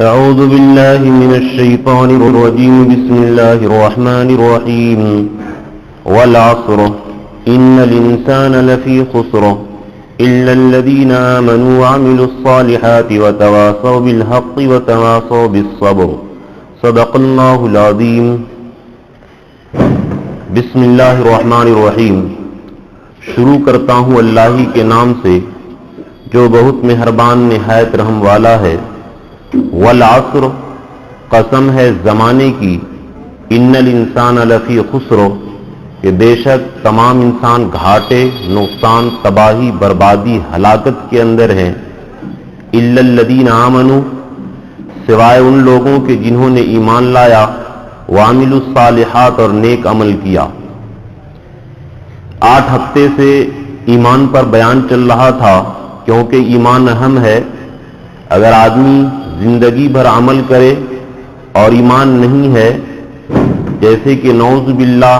أعوذ بالله من الشيطان الرجيم بسم الله الرحمن الرحيم والعصر إن الإنسان لفي خسر إلا الذين آمنوا وعملوا الصالحات وتواصوا بالحق وتواصوا بالصبر صدق الله العظيم بسم اللہ الرحمن الرحیم. شروع کرتا ہوں اللہ ہی کے نام سے جو بہت مہربان نہایت رحم والا ہے. والعصر قسم ہے زمانے کی. ان الانسان لفی خسر کہ بے شک تمام انسان گھاٹے نقصان تباہی بربادی ہلاکت کے اندر ہیں. الا الذین آمنوا سوائے ان لوگوں کے جنہوں نے ایمان لایا وعملوا الصالحات اور نیک عمل کیا. 8 ہفتے سے ایمان پر بیان چل رہا تھا کیونکہ ایمان اہم ہے. اگر آدمی زندگی بھر عمل کرے اور ایمان نہیں ہے، جیسے کہ نعوذ باللہ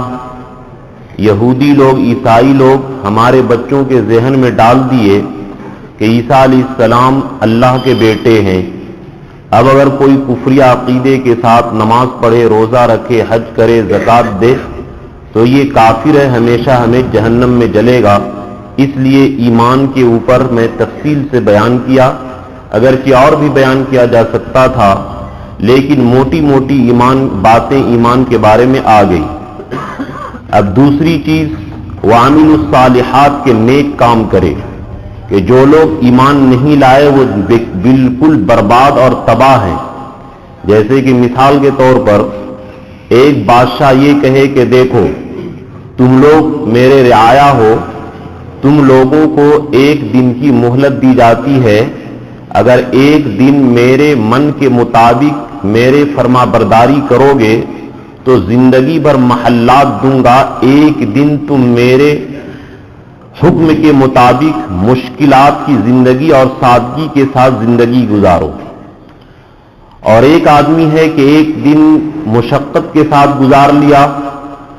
یہودی لوگ عیسائی لوگ ہمارے بچوں کے ذہن میں ڈال دیے کہ عیسیٰ علیہ السلام اللہ کے بیٹے ہیں. اب اگر کوئی کفری عقیدے کے ساتھ نماز پڑھے روزہ رکھے حج کرے زکوٰۃ دے تو یہ کافر ہے، ہمیشہ ہمیں جہنم میں جلے گا. اس لیے ایمان کے اوپر میں تفصیل سے بیان کیا، اگرچہ اور بھی بیان کیا جا سکتا تھا لیکن موٹی موٹی باتیں ایمان کے بارے میں آ گئی. اب دوسری چیز وعملوا الصالحات کے نیک کام کرے کہ جو لوگ ایمان نہیں لائے وہ بالکل برباد اور تباہ ہیں. جیسے کہ مثال کے طور پر ایک بادشاہ یہ کہے کہ دیکھو تم لوگ میرے رعایا ہو، تم لوگوں کو 1 دن کی مہلت دی جاتی ہے، اگر 1 دن میرے من کے مطابق میرے فرما برداری کرو گے تو زندگی بھر محلات دوں گا، 1 دن تم میرے حکم کے مطابق مشکلات کی زندگی اور سادگی کے ساتھ زندگی گزارو. اور ایک آدمی ہے کہ 1 دن مشقت کے ساتھ گزار لیا،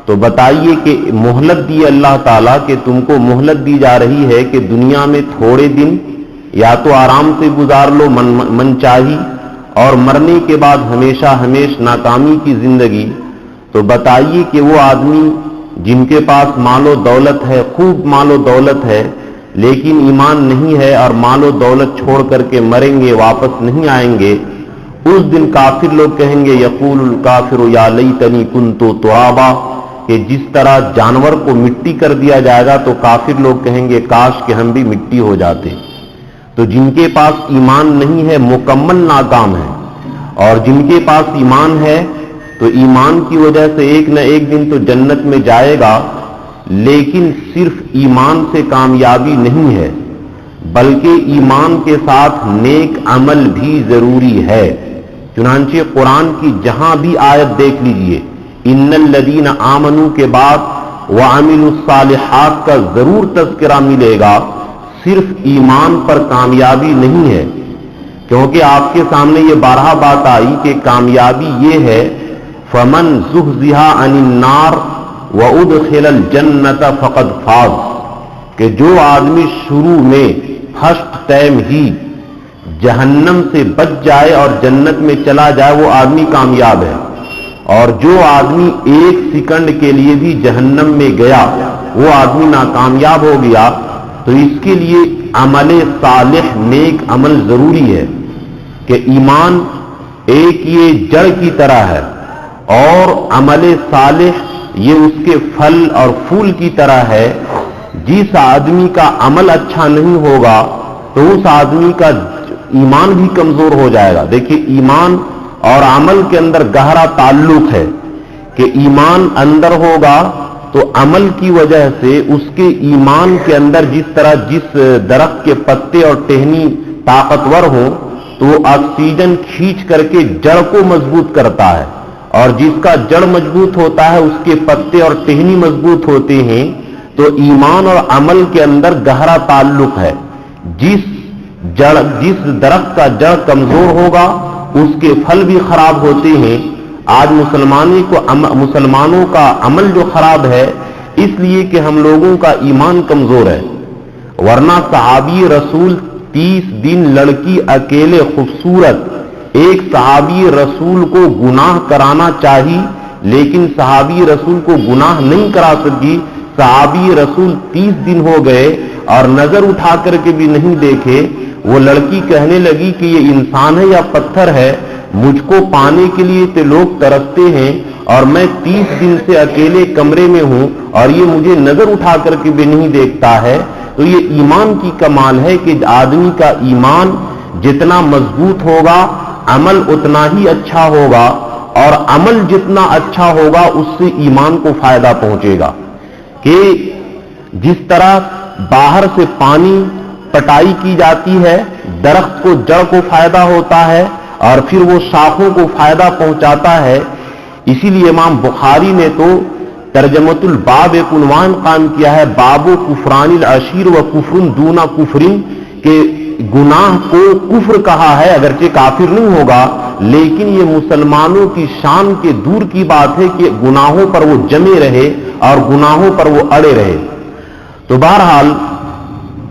تو بتائیے کہ مہلت دی اللہ تعالیٰ کہ تم کو مہلت دی جا رہی ہے کہ دنیا میں تھوڑے دن یا تو آرام سے گزار لو من چاہی اور مرنے کے بعد ہمیشہ ناکامی کی زندگی. تو بتائیے کہ وہ آدمی جن کے پاس مال و دولت ہے، خوب مال و دولت ہے، لیکن ایمان نہیں ہے اور مال و دولت چھوڑ کر کے مریں گے، واپس نہیں آئیں گے، اس دن کافر لوگ کہیں گے یقول الکافر یا لیتنی کنت ترابا، کہ جس طرح جانور کو مٹی کر دیا جائے گا تو کافر لوگ کہیں گے کاش کہ ہم بھی مٹی ہو جاتے. تو جن کے پاس ایمان نہیں ہے مکمل ناکام ہے، اور جن کے پاس ایمان ہے تو ایمان کی وجہ سے ایک نہ ایک دن تو جنت میں جائے گا. لیکن صرف ایمان سے کامیابی نہیں ہے بلکہ ایمان کے ساتھ نیک عمل بھی ضروری ہے. چنانچہ قرآن کی جہاں بھی آیت دیکھ لیجئے ان الذین آمنوا کے بعد وعملوا الصالحات کا ضرور تذکرہ ملے گا. صرف ایمان پر کامیابی نہیں ہے، کیونکہ آپ کے سامنے یہ 12 بات آئی کہ کامیابی یہ ہے فمن زحزح عن النار وادخل الجنۃ فقد فاز، کہ جو آدمی شروع میں فرسٹ ٹائم ہی جہنم سے بچ جائے اور جنت میں چلا جائے وہ آدمی کامیاب ہے. اور جو آدمی 1 سیکنڈ کے لیے بھی جہنم میں گیا وہ آدمی ناکامیاب ہو گیا. تو اس کے لیے عمل صالح نیک عمل ضروری ہے کہ ایمان ایک یہ جڑ کی طرح ہے اور عمل صالح یہ اس کے پھل اور پھول کی طرح ہے. جس آدمی کا عمل اچھا نہیں ہوگا تو اس آدمی کا ایمان بھی کمزور ہو جائے گا. دیکھیے ایمان اور عمل کے اندر گہرا تعلق ہے کہ ایمان اندر ہوگا تو عمل کی وجہ سے اس کے ایمان کے اندر جس درخت کے پتے اور ٹہنی طاقتور ہوں تو وہ آکسیجن کھینچ کر کے جڑ کو مضبوط کرتا ہے، اور جس کا جڑ مضبوط ہوتا ہے اس کے پتے اور ٹہنی مضبوط ہوتے ہیں. تو ایمان اور عمل کے اندر گہرا تعلق ہے. جس درخت کا جڑ کمزور ہوگا اس کے پھل بھی خراب ہوتے ہیں. آج مسلمانوں کا عمل جو خراب ہے اس لیے کہ ہم لوگوں کا ایمان کمزور ہے، ورنہ صحابی رسول 30 دن لڑکی اکیلے خوبصورت ایک صحابی رسول کو گناہ کرانا چاہی لیکن صحابی رسول کو گناہ نہیں کرا سکی. صحابی رسول 30 دن ہو گئے اور نظر اٹھا کر کے بھی نہیں دیکھے. وہ لڑکی کہنے لگی کہ یہ انسان ہے یا پتھر ہے, مجھ کو پانے کے لیے تو لوگ ترستے ہیں اور میں 30 دن سے اکیلے کمرے میں ہوں اور یہ مجھے نظر اٹھا کر کے بھی نہیں دیکھتا ہے. تو یہ ایمان کی کمال ہے کہ آدمی کا ایمان جتنا مضبوط ہوگا عمل اتنا ہی اچھا ہوگا, اور عمل جتنا اچھا ہوگا اس سے ایمان کو فائدہ پہنچے گا. کہ جس طرح باہر سے پانی پٹائی کی جاتی ہے, درخت کو جڑ کو فائدہ ہوتا ہے اور پھر وہ شاخوں کو فائدہ پہنچاتا ہے. اسی لیے امام بخاری نے تو ترجمۃ الباب ایک عنوان قائم کیا ہے, باب کفران العشیر و کفر دون کفرن, کہ گناہ کو کفر کہا ہے, اگرچہ کافر نہیں ہوگا لیکن یہ مسلمانوں کی شان کے دور کی بات ہے کہ گناہوں پر وہ جمے رہے اور گناہوں پر وہ اڑے رہے. تو بہرحال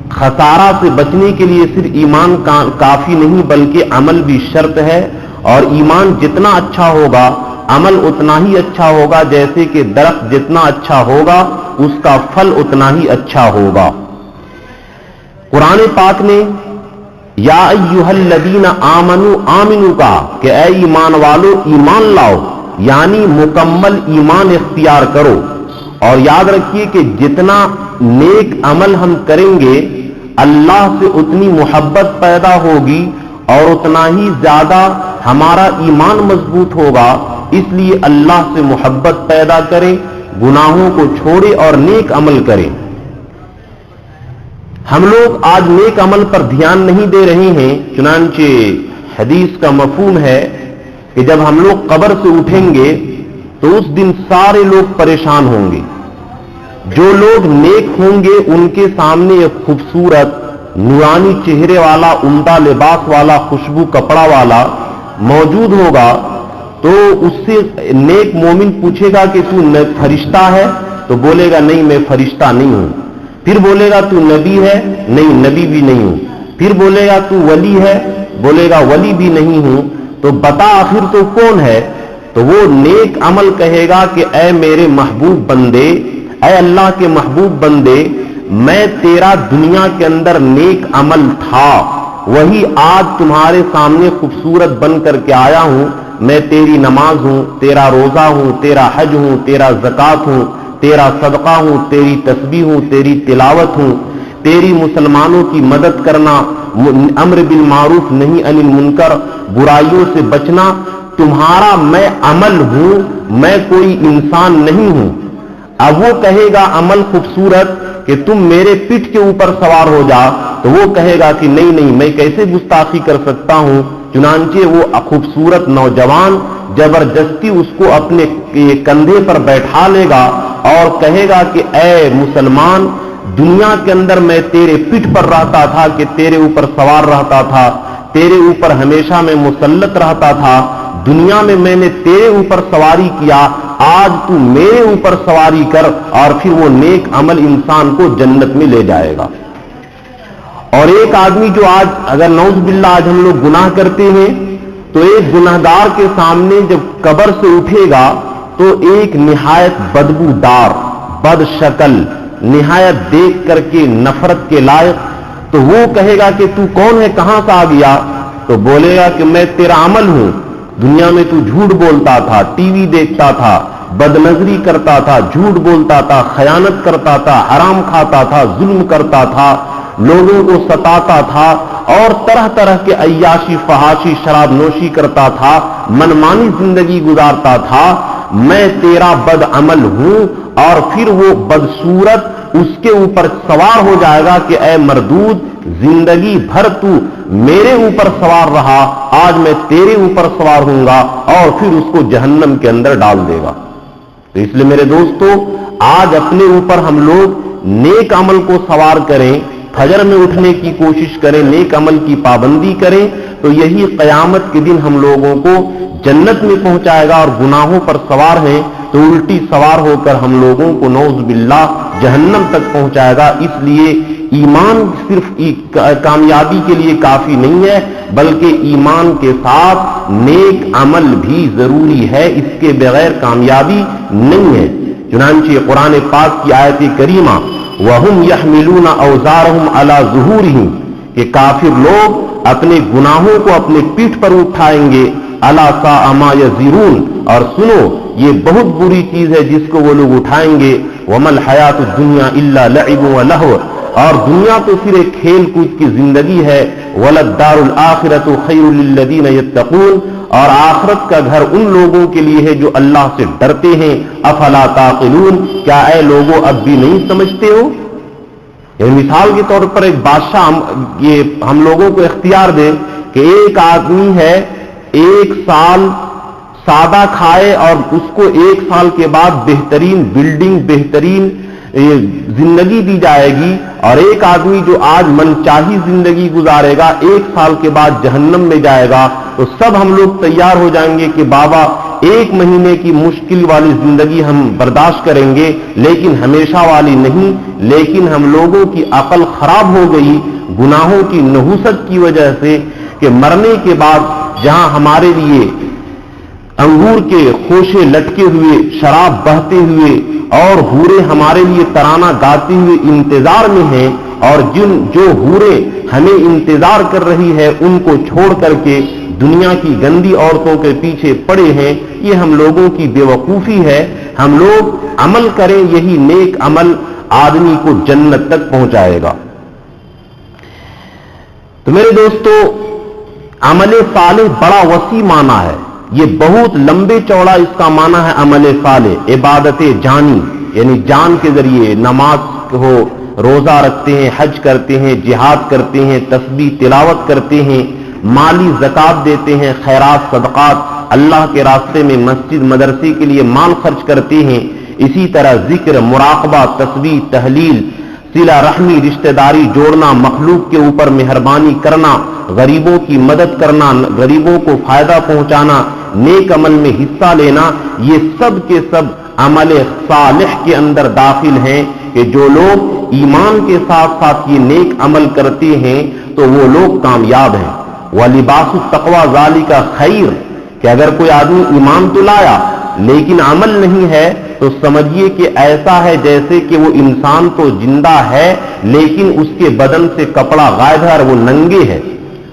خسارہ سے بچنے کے لیے صرف ایمان کافی نہیں بلکہ عمل بھی شرط ہے, اور ایمان جتنا اچھا ہوگا عمل اتنا ہی اچھا ہوگا. جیسے کہ درخت جتنا اچھا ہوگا اس کا پھل اتنا ہی اچھا ہوگا. قرآن پاک نے یا ایھا الذین آمنوا آمنوا کہا کہ اے ایمان والو ایمان لاؤ, یعنی مکمل ایمان اختیار کرو. اور یاد رکھیے کہ جتنا نیک عمل ہم کریں گے اللہ سے اتنی محبت پیدا ہوگی اور اتنا ہی زیادہ ہمارا ایمان مضبوط ہوگا. اس لیے اللہ سے محبت پیدا کریں, گناہوں کو چھوڑے اور نیک عمل کریں. ہم لوگ آج نیک عمل پر دھیان نہیں دے رہے ہیں. چنانچہ حدیث کا مفہوم ہے کہ جب ہم لوگ قبر سے اٹھیں گے تو اس دن سارے لوگ پریشان ہوں گے. جو لوگ نیک ہوں گے ان کے سامنے ایک خوبصورت نورانی چہرے والا, عمدہ لباس والا, خوشبو کپڑا والا موجود ہوگا. تو اس سے نیک مومن پوچھے گا کہ تو فرشتہ ہے؟ تو بولے گا نہیں میں فرشتہ نہیں ہوں. پھر بولے گا تو نبی ہے؟ نہیں نبی بھی نہیں ہوں. پھر بولے گا تو ولی ہے؟ بولے گا ولی بھی نہیں ہوں. تو بتا آخر تو کون ہے؟ تو وہ نیک عمل کہے گا کہ اے میرے محبوب بندے, اے اللہ کے محبوب بندے, میں تیرا دنیا کے اندر نیک عمل تھا, وہی آج تمہارے سامنے خوبصورت بن کر کے آیا ہوں. میں تیری نماز ہوں, تیرا روزہ ہوں, تیرا حج ہوں, تیرا زکات ہوں, تیرا صدقہ ہوں, تیری تسبیح ہوں, تیری تلاوت ہوں, تیری مسلمانوں کی مدد کرنا, امر بالمعروف نہی عن المنکر, برائیوں سے بچنا, تمہارا میں عمل ہوں, میں کوئی انسان نہیں ہوں. اب وہ کہے گا عمل خوبصورت کہ تم میرے پیٹھ کے اوپر سوار ہو جا, تو وہ کہے گا کہ نہیں نہیں میں کیسے گستاخی کر سکتا ہوں. چنانچہ وہ خوبصورت نوجوان زبردستی اس کو اپنے کندھے پر بیٹھا لے گا اور کہے گا کہ اے مسلمان, دنیا کے اندر میں تیرے پیٹھ پر رہتا تھا, کہ تیرے اوپر سوار رہتا تھا, تیرے اوپر ہمیشہ میں مسلط رہتا تھا, دنیا میں میں نے تیرے اوپر سواری کیا, آج تو میرے اوپر سواری کر. اور پھر وہ نیک عمل انسان کو جنت میں لے جائے گا. اور ایک آدمی جو آج اگر نعوذ باللہ آج ہم لوگ گناہ کرتے ہیں تو ایک گناہگار کے سامنے جب قبر سے اٹھے گا تو ایک نہایت بدبودار, بد شکل, نہایت دیکھ کر کے نفرت کے لائق, تو وہ کہے گا کہ تو کون ہے, کہاں سے آ گیا؟ تو بولے گا کہ میں تیرا عمل ہوں, دنیا میں تو جھوٹ بولتا تھا, ٹی وی دیکھتا تھا, بد نظری کرتا تھا, جھوٹ بولتا تھا, خیانت کرتا تھا, حرام کھاتا تھا, ظلم کرتا تھا, لوگوں کو ستاتا تھا اور طرح طرح کے عیاشی فحاشی شراب نوشی کرتا تھا, منمانی زندگی گزارتا تھا, میں تیرا بد عمل ہوں. اور پھر وہ بدصورت اس کے اوپر سوار ہو جائے گا کہ اے مردود, زندگی بھر تو میرے اوپر سوار رہا, آج میں تیرے اوپر سوار ہوں گا, اور پھر اس کو جہنم کے اندر ڈال دے گا. تو اس لیے میرے دوستو, آج اپنے اوپر ہم لوگ نیک عمل کو سوار کریں, فجر میں اٹھنے کی کوشش کریں, نیک عمل کی پابندی کریں, تو یہی قیامت کے دن ہم لوگوں کو جنت میں پہنچائے گا. اور گناہوں پر سوار ہیں تو الٹی سوار ہو کر ہم لوگوں کو نعوذ باللہ جہنم تک پہنچائے گا. اس لیے ایمان صرف کامیابی کے لیے کافی نہیں ہے بلکہ ایمان کے ساتھ نیک عمل بھی ضروری ہے، اس کے بغیر کامیابی نہیں ہے۔ چنانچہ قرآن پاک کی آیت کریمہ وَهُمْ يَحْمِلُونَ أَوْزَارَهُمْ عَلَى ظُهُورِهِمْ کہ کافر لوگ اپنے گناہوں کو اپنے پیٹھ پر اٹھائیں گے، أَلَا سَاءَ مَا يَزِرُونَ اور سنو یہ بہت بری چیز ہے جس کو وہ لوگ اٹھائیں گے۔ وَمَا الْحَيَاةُ الدُّنْيَا إِلَّا لَعِبٌ وَلَهْوٌ اور دنیا تو صرف کھیل کود کی زندگی ہے۔ وَلَلدَّارُ الْآخِرَةُ خَيْرٌ لِلَّذِينَ يَتَّقُونَ اور آخرت کا گھر ان لوگوں کے لیے ہے جو اللہ سے ڈرتے ہیں۔ افلا تعقلون کیا اے لوگوں اب بھی نہیں سمجھتے ہو؟ یعنی مثال کے طور پر ایک بادشاہ یہ ہم لوگوں کو اختیار دے کہ ایک آدمی ہے 1 سال سادہ کھائے اور اس کو 1 سال کے بعد بہترین بلڈنگ بہترین زندگی دی جائے گی، اور ایک آدمی جو آج من چاہی زندگی گزارے گا 1 سال کے بعد جہنم میں جائے گا، تو سب ہم لوگ تیار ہو جائیں گے کہ بابا 1 مہینے کی مشکل والی زندگی ہم برداشت کریں گے لیکن ہمیشہ والی نہیں۔ لیکن ہم لوگوں کی عقل خراب ہو گئی گناہوں کی نحوست کی وجہ سے کہ مرنے کے بعد جہاں ہمارے لیے انگور کے خوشے لٹکے ہوئے، شراب بہتے ہوئے اور حورے ہمارے لیے ترانہ گاتے ہوئے انتظار میں ہیں، اور جو حورے ہمیں انتظار کر رہی ہے ان کو چھوڑ کر کے دنیا کی گندی عورتوں کے پیچھے پڑے ہیں، یہ ہم لوگوں کی بے وقوفی ہے۔ ہم لوگ عمل کریں، یہی نیک عمل آدمی کو جنت تک پہنچائے گا۔ تو میرے دوستو، عمل صالح بڑا وسیع معنی ہے، یہ بہت لمبے چوڑا اس کا معنی ہے۔ عمل صالح عبادت جانی، یعنی جان کے ذریعے نماز ہو، روزہ رکھتے ہیں، حج کرتے ہیں، جہاد کرتے ہیں، تسبیح تلاوت کرتے ہیں، مالی زکات دیتے ہیں، خیرات صدقات اللہ کے راستے میں مسجد مدرسے کے لیے مال خرچ کرتے ہیں۔ اسی طرح ذکر، مراقبہ، تسبیح، تحلیل، صلہ رحمی، رشتہ داری جوڑنا، مخلوق کے اوپر مہربانی کرنا، غریبوں کی مدد کرنا، غریبوں کو فائدہ پہنچانا، نیک عمل میں حصہ لینا، یہ سب کے سب عمل صالح کے اندر داخل ہیں کہ جو لوگ ایمان کے ساتھ ساتھ یہ نیک عمل کرتے ہیں تو وہ لوگ کامیاب ہیں۔ وَلِبَاسُ التَّقْوَىٰ ذَلِكَ خَيْرٌ کہ اگر کوئی آدمی ایمان تو لایا لیکن عمل نہیں ہے تو سمجھیے کہ ایسا ہے جیسے کہ وہ انسان تو زندہ ہے لیکن اس کے بدن سے کپڑا غائب ہے اور وہ ننگے ہے۔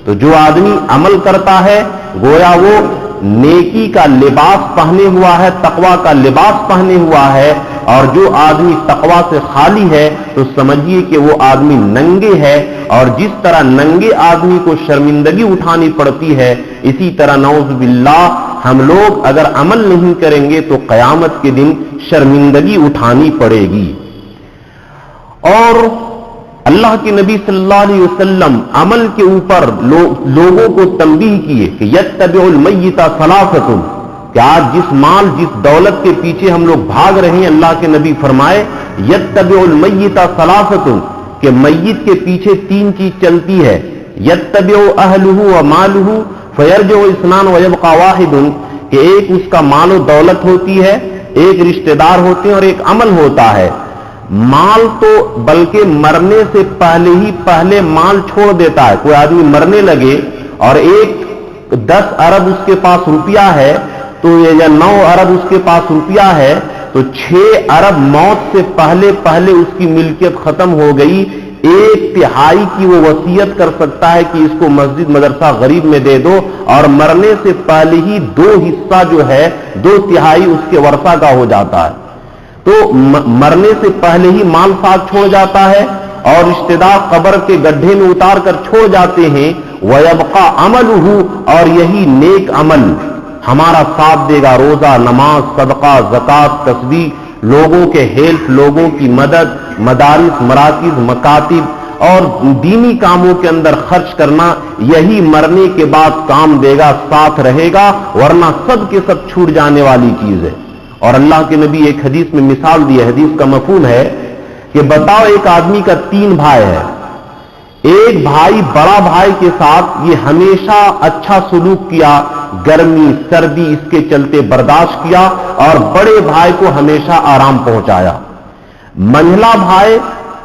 تو جو آدمی عمل کرتا ہے گویا وہ نیکی کا لباس پہنے ہوا ہے، تقویٰ کا لباس پہنے ہوا ہے، اور جو آدمی تقویٰ سے خالی ہے تو سمجھیے کہ وہ آدمی ننگے ہے۔ اور جس طرح ننگے آدمی کو شرمندگی اٹھانی پڑتی ہے، اسی طرح نعوذ باللہ ہم لوگ اگر عمل نہیں کریں گے تو قیامت کے دن شرمندگی اٹھانی پڑے گی۔ اور اللہ کے نبی صلی اللہ علیہ وسلم عمل کے اوپر لوگوں کو تنبیہ کیے کہ یتبع المیت ثلاثۃ کہ آج جس مال جس دولت کے پیچھے ہم لوگ بھاگ رہے ہیں، اللہ کے نبی فرمائے یتبع المیت ثلاثۃ کہ میت کے پیچھے 3 چیز چلتی ہے، یتبع اہلہ ومالہ فیرجع اثنان ویبقى واحد کہ ایک اس کا مال و دولت ہوتی ہے، ایک رشتہ دار ہوتے ہیں اور ایک عمل ہوتا ہے۔ مال تو بلکہ مرنے سے پہلے مال چھوڑ دیتا ہے۔ کوئی آدمی مرنے لگے اور 10 ارب اس کے پاس روپیہ ہے تو یا 9 ارب اس کے پاس روپیہ ہے تو 6 ارب موت سے پہلے اس کی ملکیت ختم ہو گئی، 1/3 کی وہ وصیت کر سکتا ہے کہ اس کو مسجد مدرسہ غریب میں دے دو، اور مرنے سے پہلے ہی 2 حصہ جو ہے 2/3 اس کے ورثہ کا ہو جاتا ہے۔ تو مرنے سے پہلے ہی مال ساتھ چھوڑ جاتا ہے اور رشتہ دار قبر کے گڈھے میں اتار کر چھوڑ جاتے ہیں۔ وَيَبْقَى عَمَلُهُ اور یہی نیک عمل ہمارا ساتھ دے گا، روزہ، نماز، صدقہ، زکات، تسبیح، لوگوں کے ہیلپ، لوگوں کی مدد، مدارس، مراکز، مکاتب اور دینی کاموں کے اندر خرچ کرنا، یہی مرنے کے بعد کام دے گا، ساتھ رہے گا، ورنہ سب کے سب چھوٹ جانے والی چیز ہے۔ اور اللہ کے نبی ایک حدیث میں مثال دی ہے، حدیث کا مفہوم ہے کہ بتاؤ ایک آدمی کا 3 بھائی ہے، ایک بھائی بڑا بھائی کے ساتھ یہ ہمیشہ اچھا سلوک کیا، گرمی سردی اس کے چلتے برداشت کیا اور بڑے بھائی کو ہمیشہ آرام پہنچایا۔ منجلا بھائی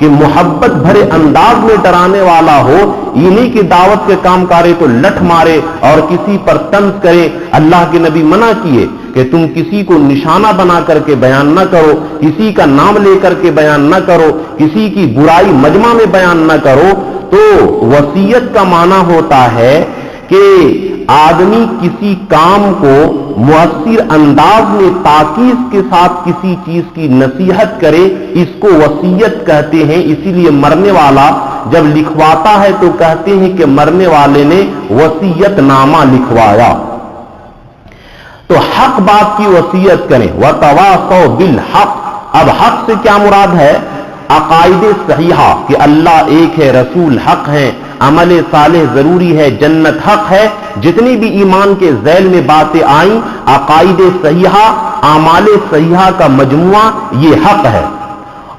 کہ محبت بھرے انداز میں ڈرانے والا ہو، انہی کی دعوت کے کام کرے تو لٹ مارے اور کسی پر طنز کرے۔ اللہ کے نبی منع کیے کہ تم کسی کو نشانہ بنا کر کے بیان نہ کرو، کسی کا نام لے کر کے بیان نہ کرو، کسی کی برائی مجمع میں بیان نہ کرو۔ تو وصیت کا معنی ہوتا ہے کہ آدمی کسی کام کو مؤثر انداز میں تاکید کے ساتھ کسی چیز کی نصیحت کرے، اس کو وصیت کہتے ہیں۔ اسی لیے مرنے والا جب لکھواتا ہے تو کہتے ہیں کہ مرنے والے نے وصیت نامہ لکھوایا۔ تو حق بات کی وصیت کریں۔ وَتَوَاصَوْا بِالْحَقِّ، اب حق سے کیا مراد ہے؟ عقائد صحیحہ کہ اللہ ایک ہے، رسول حق ہے، عمل صالح ضروری ہے، جنت حق ہے، جتنی بھی ایمان کے ذیل میں باتیں آئیں، عقائد صحیحہ، اعمال صحیحہ کا مجموعہ یہ حق ہے۔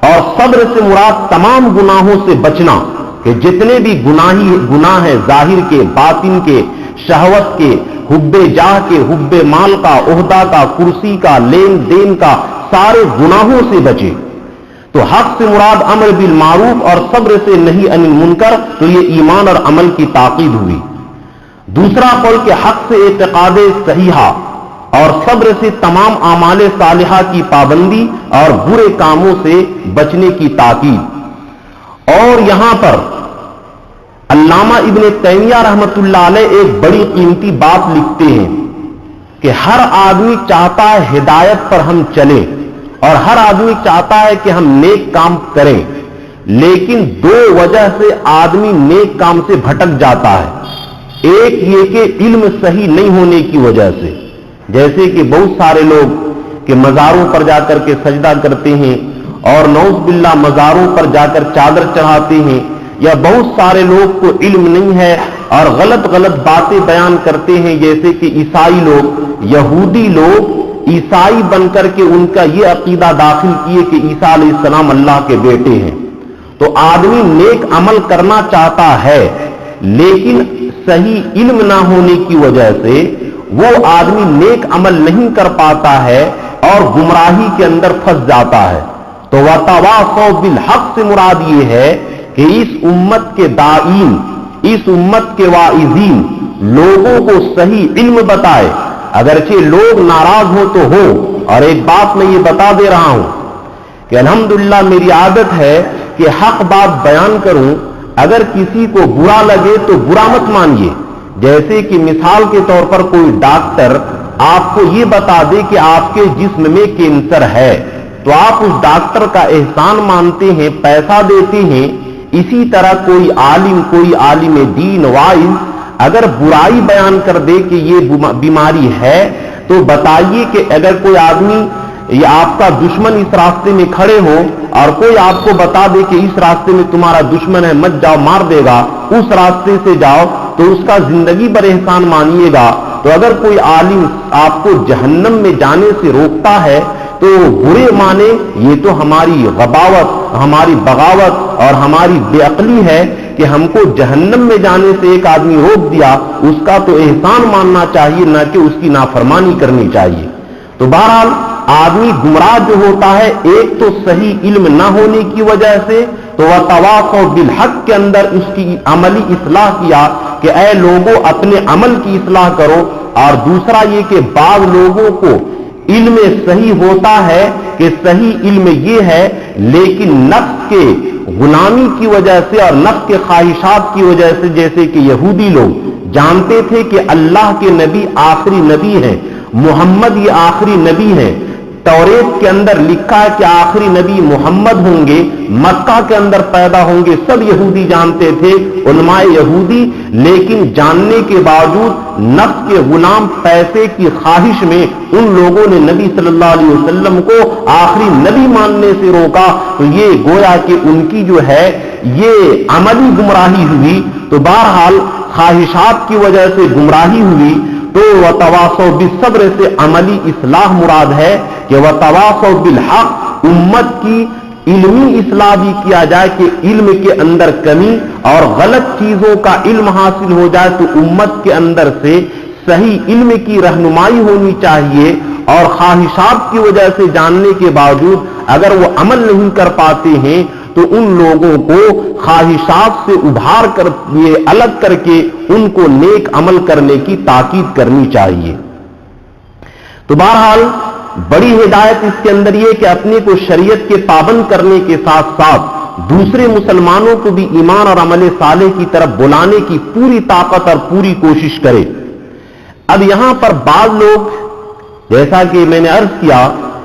اور صبر سے مراد تمام گناہوں سے بچنا، کہ جتنے بھی گناہ ہیں، ظاہر کے، باطن کے، شہوت کے، حب جاہ کے، حب مال کا، عہدہ کا، کرسی کا، لین دین کا، سارے گناہوں سے بچے۔ تو حق سے مراد امر بالمعروف اور صبر سے نہی عن المنکر، تو یہ ایمان اور عمل کی تاکید ہوئی۔ دوسرا قول کہ حق سے اعتقاد صحیحہ اور صبر سے تمام اعمال صالحہ کی پابندی اور برے کاموں سے بچنے کی تاکید۔ اور یہاں پر علامہ ابن تیمیہ رحمت اللہ علیہ ایک بڑی قیمتی بات لکھتے ہیں کہ ہر آدمی چاہتا ہے ہدایت پر ہم چلیں، اور ہر آدمی چاہتا ہے کہ ہم نیک کام کریں، لیکن دو وجہ سے آدمی نیک کام سے بھٹک جاتا ہے۔ ایک یہ کہ علم صحیح نہیں ہونے کی وجہ سے، جیسے کہ بہت سارے لوگ کہ مزاروں پر جا کر کے سجدہ کرتے ہیں اور نعوذ باللہ مزاروں پر جا کر چادر چڑھاتے ہیں، یا بہت سارے لوگ کو علم نہیں ہے اور غلط باتیں بیان کرتے ہیں، جیسے کہ عیسائی لوگ، یہودی لوگ عیسائی بن کر کے ان کا یہ عقیدہ داخل کیے کہ عیسیٰ علیہ السلام اللہ کے بیٹے ہیں۔ تو آدمی نیک عمل کرنا چاہتا ہے، لیکن صحیح علم نہ ہونے کی وجہ سے وہ آدمی نیک عمل نہیں کر پاتا ہے اور گمراہی کے اندر پھنس جاتا ہے۔ تو وَتَوَاصَوْا بِالْحَقِّ سے مراد یہ ہے کہ اس امت کے داعین، اس امت کے واعظین لوگوں کو صحیح علم بتائے، اگرچہ لوگ ناراض ہو تو ہو۔ اور ایک بات میں یہ بتا دے رہا ہوں کہ الحمدللہ میری عادت ہے کہ حق بات بیان کروں، اگر کسی کو برا لگے تو برا مت مانیے۔ جیسے کہ مثال کے طور پر کوئی ڈاکٹر آپ کو یہ بتا دے کہ آپ کے جسم میں کینسر ہے، تو آپ اس ڈاکٹر کا احسان مانتے ہیں، پیسہ دیتے ہیں۔ اسی طرح کوئی عالم دین وائز اگر برائی بیان کر دے کہ یہ بیماری ہے، تو بتائیے کہ اگر کوئی آدمی یا آپ کا دشمن اس راستے میں کھڑے ہو اور کوئی آپ کو بتا دے کہ اس راستے میں تمہارا دشمن ہے، مت جاؤ، مار دے گا، اس راستے سے جاؤ، تو اس کا زندگی بھر احسان مانیے گا۔ تو اگر کوئی عالم آپ کو جہنم میں جانے سے روکتا ہے تو برے معنی یہ تو ہماری غباوت، ہماری بغاوت اور ہماری بے عقلی ہے کہ ہم کو جہنم میں جانے سے ایک آدمی روک دیا، اس کا تو احسان ماننا چاہیے، نہ کہ اس کی نافرمانی کرنی چاہیے۔ تو بہرحال آدمی گمراہ جو ہوتا ہے، ایک تو صحیح علم نہ ہونے کی وجہ سے، تو وَتَوَاصَوْا بِالْحَقِّ کے اندر اس کی عملی اصلاح کیا کہ اے لوگوں اپنے عمل کی اصلاح کرو۔ اور دوسرا یہ کہ بعض لوگوں کو علم صحیح ہوتا ہے کہ صحیح علم یہ ہے، لیکن نفس کے غلامی کی وجہ سے اور نفس کے خواہشات کی وجہ سے، جیسے کہ یہودی لوگ جانتے تھے کہ اللہ کے نبی آخری نبی ہیں، محمد یہ آخری نبی ہیں، توریت کے اندر لکھا ہے کہ آخری نبی محمد ہوں گے، مکہ کے اندر پیدا ہوں گے، سب یہودی جانتے تھے، علماء یہودی، لیکن جاننے کے باوجود نفس کے غلام پیسے کی خواہش میں ان لوگوں نے نبی صلی اللہ علیہ وسلم کو آخری نبی ماننے سے روکا۔ تو یہ گویا کہ ان کی جو ہے یہ عملی گمراہی ہوئی۔ تو بہرحال خواہشات کی وجہ سے گمراہی ہوئی۔ تو وَتَوَاصَوْا بِالصَّبْرِ سے عملی اصلاح مراد ہے کہ وَتَوَاصَوْا بِالْحَقِّ، امت کی علمی اصلاح بھی کیا جائے کہ علم کے اندر کمی اور غلط چیزوں کا علم حاصل ہو جائے، تو امت کے اندر سے صحیح علم کی رہنمائی ہونی چاہیے، اور خواہشات کی وجہ سے جاننے کے باوجود اگر وہ عمل نہیں کر پاتے ہیں تو ان لوگوں کو خواہشات سے ابھار کر یہ الگ کر کے ان کو نیک عمل کرنے کی تاکید کرنی چاہیے۔ تو بہرحال بڑی ہدایت اس کے اندر یہ کہ اپنے کو شریعت کے پابند کرنے کے ساتھ ساتھ دوسرے مسلمانوں کو بھی ایمان اور عمل صالح کی طرف بلانے کی پوری طاقت اور پوری کوشش کرے۔ اب یہاں پر بعض لوگ، جیسا کہ میں نے عرض کیا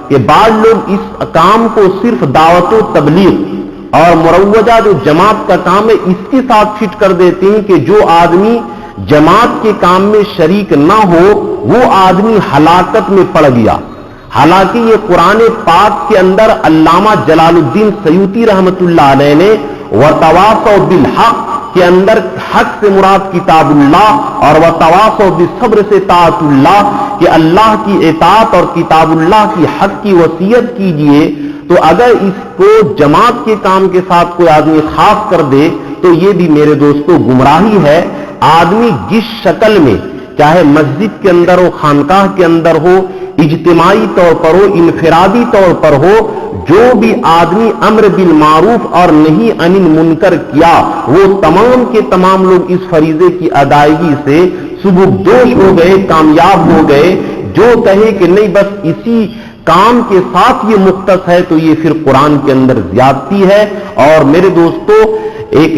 کہ بعض لوگ اس کام کو صرف دعوت و تبلیغ اور مروجہ جو جماعت کا کام ہے اس کے ساتھ فٹ کر دیتے ہیں کہ جو آدمی جماعت کے کام میں شریک نہ ہو وہ آدمی ہلاکت میں پڑ گیا۔ حالانکہ یہ قرآن پاک کے اندر علامہ جلال الدین سیوطی رحمت اللہ علیہ نے وتواصوا بالحق کے اندر حق سے مراد کتاب اللہ اور وتواصوا بالصبر سے طاعت اللہ کہ اللہ کی اطاعت اور کتاب اللہ کی حق کی وصیت کیجئے۔ تو اگر اس کو جماعت کے کام کے ساتھ کوئی آدمی خاص کر دے تو یہ بھی میرے دوستو گمراہی ہے۔ آدمی جس شکل میں چاہے مسجد کے اندر ہو، خانقاہ کے اندر ہو، اجتماعی طور پر ہو، انفرادی طور پر ہو، جو بھی آدمی امر بالمعروف اور نہی عن المنکر کیا وہ تمام کے تمام لوگ اس فریضے کی ادائیگی سے سبکدوش ہو گئے، کامیاب ہو گئے۔ جو کہے کہ نہیں بس اسی کام کے ساتھ یہ مختص ہے تو یہ پھر قرآن کے اندر زیادتی ہے۔ اور میرے دوستو ایک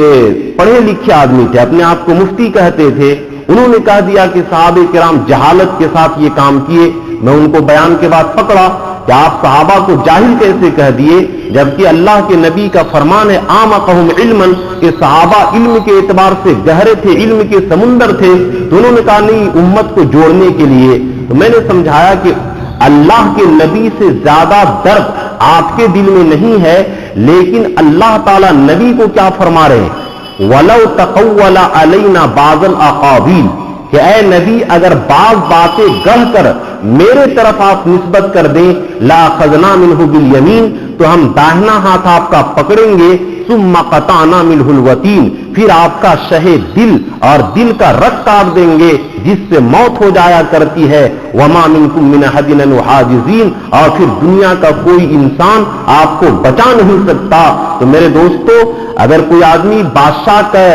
پڑھے لکھے آدمی تھے، اپنے آپ کو مفتی کہتے تھے، انہوں نے کہہ دیا کہ صحابہ کرام جہالت کے ساتھ یہ کام کیے۔ میں ان کو بیان کے بعد پکڑا کہ آپ صحابہ کو جاہل کیسے کہہ دیے، جبکہ اللہ کے نبی کا فرمان ہے اعمقہم علما کہ صحابہ علم کے اعتبار سے گہرے تھے، علم کے سمندر تھے۔ تو انہوں نے کہا نہیں، امت کو جوڑنے کے لیے۔ تو میں نے سمجھایا کہ اللہ کے نبی سے زیادہ درد آپ کے دل میں نہیں ہے، لیکن اللہ تعالیٰ نبی کو کیا فرما رہے ہیں، وَلَوْ تَقَوَّلَ عَلَيْنَا بَعْضَ الْأَقَاوِيلِ کہ اے نبی اگر بعض باتیں گڑھ کر میرے طرف آپ نسبت کر دیں لَأَخَذْنَا مِنْهُ بِالْيَمِينِ تو ہم داہنا ہاتھ آپ کا پکڑیں گے، ثُمَّ قَطَعْنَا مِنْهُ الْوَتِينَ پھر آپ کا شہ دل اور دل کا رگ کاٹ دیں گے جس سے موت ہو جایا کرتی ہے، وَمَا مِنْكُمْ مِنْ أَحَدٍ عَنْهُ حَاجِزِينَ اور پھر دنیا کا کوئی انسان آپ کو بچا نہیں سکتا۔ تو میرے دوستو اگر کوئی آدمی بادشاہ کا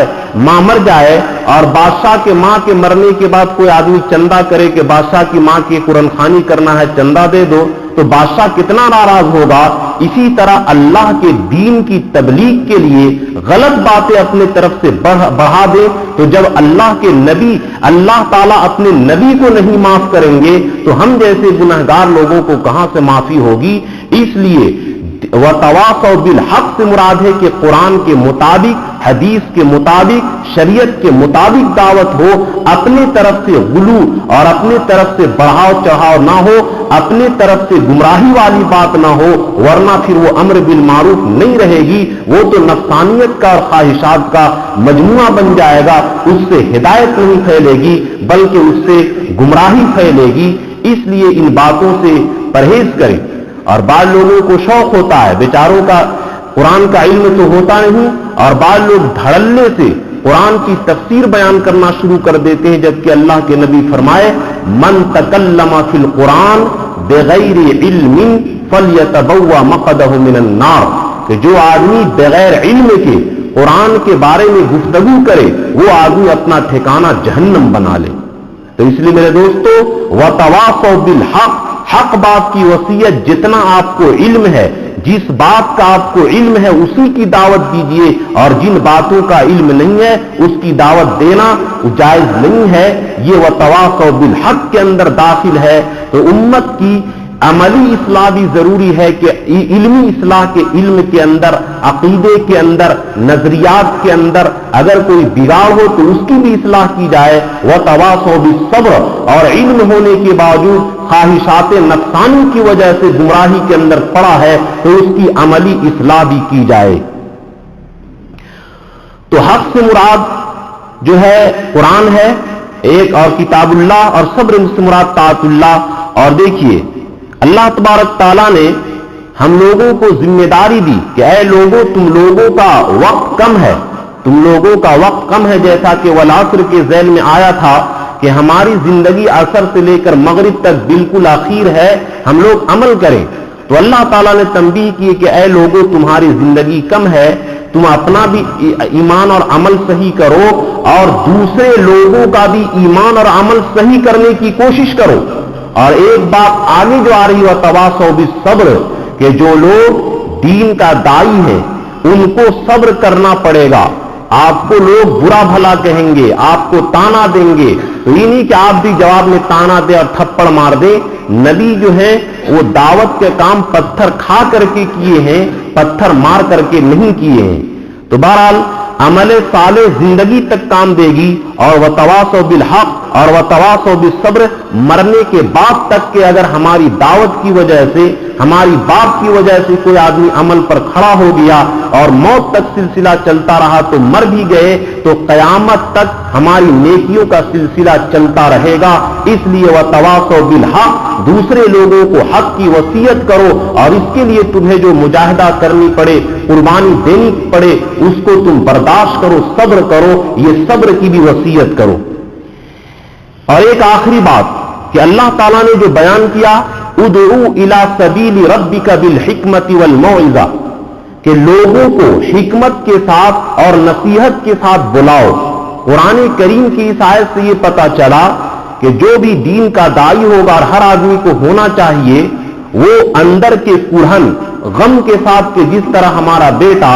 ماں مر جائے اور بادشاہ کے ماں کے مرنے کے بعد کوئی آدمی چندہ کرے کہ بادشاہ کی ماں کی قرآن خوانی کرنا ہے چندہ دے دو، تو بادشاہ کتنا ناراض ہوگا۔ اسی طرح اللہ کے دین کی تبلیغ کے لیے غلط باتیں اپنے طرف سے بڑھا دے تو جب اللہ کے نبی اللہ تعالیٰ اپنے نبی کو نہیں معاف کریں گے تو ہم جیسے گنہگار لوگوں کو کہاں سے معافی ہوگی۔ اس لیے وَتَوَاصَوْا بِالْحَقِّ سے مراد ہے کہ قرآن کے مطابق، حدیث کے مطابق، شریعت کے مطابق دعوت ہو، اپنے طرف سے غلو اور اپنے طرف سے بڑھاؤ چڑھاؤ نہ ہو، اپنے طرف سے گمراہی والی بات نہ ہو، ورنہ پھر وہ امر بالمعروف نہیں رہے گی، وہ تو نفسانیت کا اور خواہشات کا مجموعہ بن جائے گا، اس سے ہدایت نہیں پھیلے گی بلکہ اس سے گمراہی پھیلے گی۔ اس لیے ان باتوں سے پرہیز کریں۔ اور بعض لوگوں کو شوق ہوتا ہے، بیچاروں کا قرآن کا علم تو ہوتا نہیں، اور بعض لوگ دھڑلے سے قرآن کی تفسیر بیان کرنا شروع کر دیتے ہیں، جبکہ اللہ کے نبی فرمائے من تکلم فی القرآن بغیر علم فلیتبوأ مقعدہ من النار کہ جو آدمی بغیر علم کے قرآن کے بارے میں گفتگو کرے وہ آدمی اپنا ٹھکانہ جہنم بنا لے۔ تو اس لیے میرے دوستو وتواصوا بالحق، حق بات کی وصیت جتنا آپ کو علم ہے، جس بات کا آپ کو علم ہے اسی کی دعوت دیجیے، اور جن باتوں کا علم نہیں ہے اس کی دعوت دینا جائز نہیں ہے۔ یہ وتواصوا بالحق کے اندر داخل ہے۔ تو امت کی عملی اصلاح بھی ضروری ہے کہ علمی اصلاح کے علم کے اندر، عقیدے کے اندر، نظریات کے اندر اگر کوئی بگاڑ ہو تو اس کی بھی اصلاح کی جائے۔ وتواصوا بالصبر اور علم ہونے کے باوجود خواہشات نفسانی کی وجہ سے گمراہی کے اندر پڑا ہے تو اس کی عملی اصلاح بھی کی جائے۔ تو حق سے مراد جو ہے قرآن ہے ایک، اور کتاب اللہ، اور صبر سے مراد طاعت اللہ۔ اور دیکھیے اللہ تبارک تعالیٰ نے ہم لوگوں کو ذمہ داری دی کہ اے لوگوں تم لوگوں کا وقت کم ہے، تم لوگوں کا وقت کم ہے، جیسا کہ والعصر کے ذیل میں آیا تھا کہ ہماری زندگی عصر سے لے کر مغرب تک بالکل اخیر ہے، ہم لوگ عمل کریں۔ تو اللہ تعالیٰ نے تنبیہ کی کہ اے لوگوں تمہاری زندگی کم ہے، تم اپنا بھی ایمان اور عمل صحیح کرو اور دوسرے لوگوں کا بھی ایمان اور عمل صحیح کرنے کی کوشش کرو۔ اور ایک بات آگے جو آ رہی ہے وتواصوا بالصبر، کہ جو لوگ دین کا داعی ہے ان کو صبر کرنا پڑے گا۔ آپ کو لوگ برا بھلا کہیں گے، آپ کو تانا دیں گے، تو یہ نہیں کہ آپ بھی جواب میں تانا دے اور تھپڑ مار دے۔ نبی جو ہے وہ دعوت کے کام پتھر کھا کر کے کیے ہیں، پتھر مار کر کے نہیں کیے ہیں۔ تو بہرحال عمل صالح زندگی تک کام دے گی، اور وتواصوا بالحق اور وتواصوا بالصبر مرنے کے بعد تک کہ اگر ہماری دعوت کی وجہ سے، ہماری بات کی وجہ سے کوئی آدمی عمل پر کھڑا ہو گیا اور موت تک سلسلہ چلتا رہا تو مر بھی گئے، تو قیامت تک ہماری نیکیوں کا سلسلہ چلتا رہے گا۔ اس لیے وتواصوا بالحق، دوسرے لوگوں کو حق کی وصیت کرو، اور اس کے لیے تمہیں جو مجاہدہ کرنی پڑے، قربانی دینی پڑے، اس کو تم برداشت کرو، صبر کرو، یہ صبر کی بھی وصیت کرو۔ اور ایک آخری بات کہ اللہ تعالیٰ نے جو بیان کیا ادعو الی سبیل ربک بالحکمت والموعظہ، کہ لوگوں کو حکمت کے ساتھ اور نصیحت کے ساتھ بلاؤ۔ قرآن کریم کی اس آیت سے یہ پتہ چلا کہ جو بھی دین کا داعی ہوگا، اور ہر آدمی کو ہونا چاہیے، وہ اندر کے کڑھن غم کے ساتھ، کہ جس طرح ہمارا بیٹا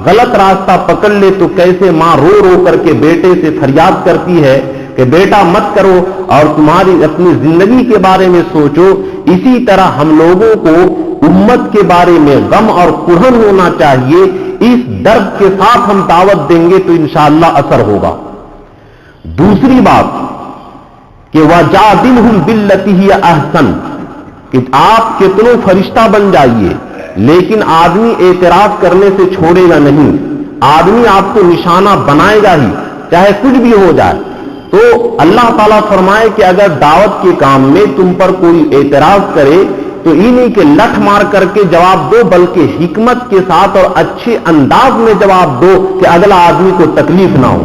غلط راستہ پکڑ لے تو کیسے ماں رو رو کر کے بیٹے سے فریاد کرتی ہے کہ بیٹا مت کرو اور تمہاری اپنی زندگی کے بارے میں سوچو، اسی طرح ہم لوگوں کو امت کے بارے میں غم اور کڑھن ہونا چاہیے۔ اس درد کے ساتھ ہم دعوت دیں گے تو انشاءاللہ اثر ہوگا۔ دوسری بات کہ وَجَادِلْهُمْ بِالَّتِي هِيَ أَحْسَنُ، کہ آپ کتنوں فرشتہ بن جائیے لیکن آدمی اعتراض کرنے سے چھوڑے گا نہیں، آدمی آپ کو نشانہ بنائے گا ہی، چاہے کچھ بھی ہو جائے۔ تو اللہ تعالیٰ فرمائے کہ اگر دعوت کے کام میں تم پر کوئی اعتراض کرے تو یہ نہیں کہ لٹھ مار کر کے جواب دو، بلکہ حکمت کے ساتھ اور اچھے انداز میں جواب دو کہ اگلا آدمی کو تکلیف نہ ہو۔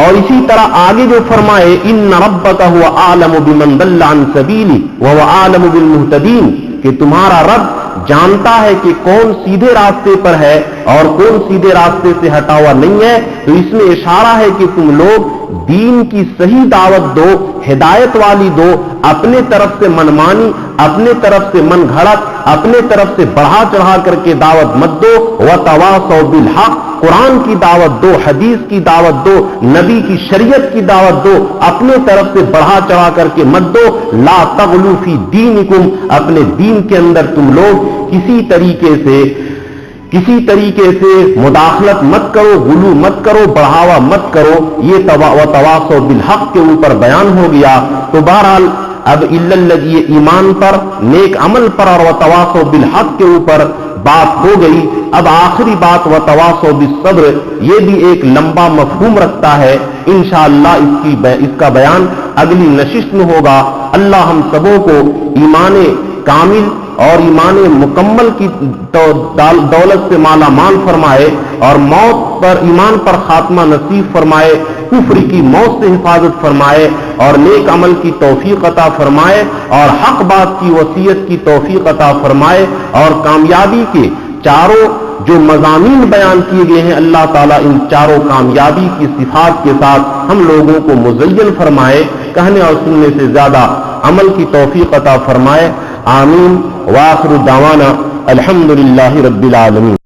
اور اسی طرح آگے جو فرمائے ان ربک هو اعلم بمن ضل عن سبیلہ وهو اعلم بالمہتدین، کہ تمہارا رب جانتا ہے کہ کون سیدھے راستے پر ہے اور کون سیدھے راستے سے ہٹا ہوا نہیں ہے۔ تو اس میں اشارہ ہے کہ تم لوگ دین کی صحیح دعوت دو، ہدایت والی دو، اپنے طرف سے منمانی، اپنے طرف سے من گھڑت، اپنے طرف سے بڑھا چڑھا کر کے دعوت مت دو۔ وتواصوا بالحق، قرآن کی دعوت دو، حدیث کی دعوت دو، نبی کی شریعت کی دعوت دو، اپنے طرف سے بڑھا چڑھا کر کے مت دو۔ لا تغلوا فی دینکم، اپنے دین کے اندر تم لوگ کسی طریقے سے مداخلت مت کرو، غلو مت کرو، بڑھاوا مت کرو۔ یہ وتواصوا بالحق کے اوپر بیان ہو گیا۔ تو بہرحال اب الا الذی، ایمان پر، نیک عمل پر اور وتواصوا بالحق کے اوپر بات ہو گئی۔ اب آخری بات وتواصوا بالصبر، یہ بھی ایک لمبا مفہوم رکھتا ہے، انشاءاللہ اس کا بیان اگلی نشست میں ہوگا۔ اللہ ہم سبوں کو ایمان کامل اور ایمان مکمل کی دولت سے مالا مال فرمائے، اور موت پر ایمان پر خاتمہ نصیب فرمائے، کفر کی موت سے حفاظت فرمائے، اور نیک عمل کی توفیق عطا فرمائے، اور حق بات کی وصیت کی توفیق عطا فرمائے، اور کامیابی کے چاروں جو مضامین بیان کیے گئے ہیں، اللہ تعالیٰ ان چاروں کامیابی کی صفات کے ساتھ ہم لوگوں کو مزین فرمائے، کہنے اور سننے سے زیادہ عمل کی توفیق عطا فرمائے۔ آمین۔ وآخر دعوانا الحمدللہ رب العالمین۔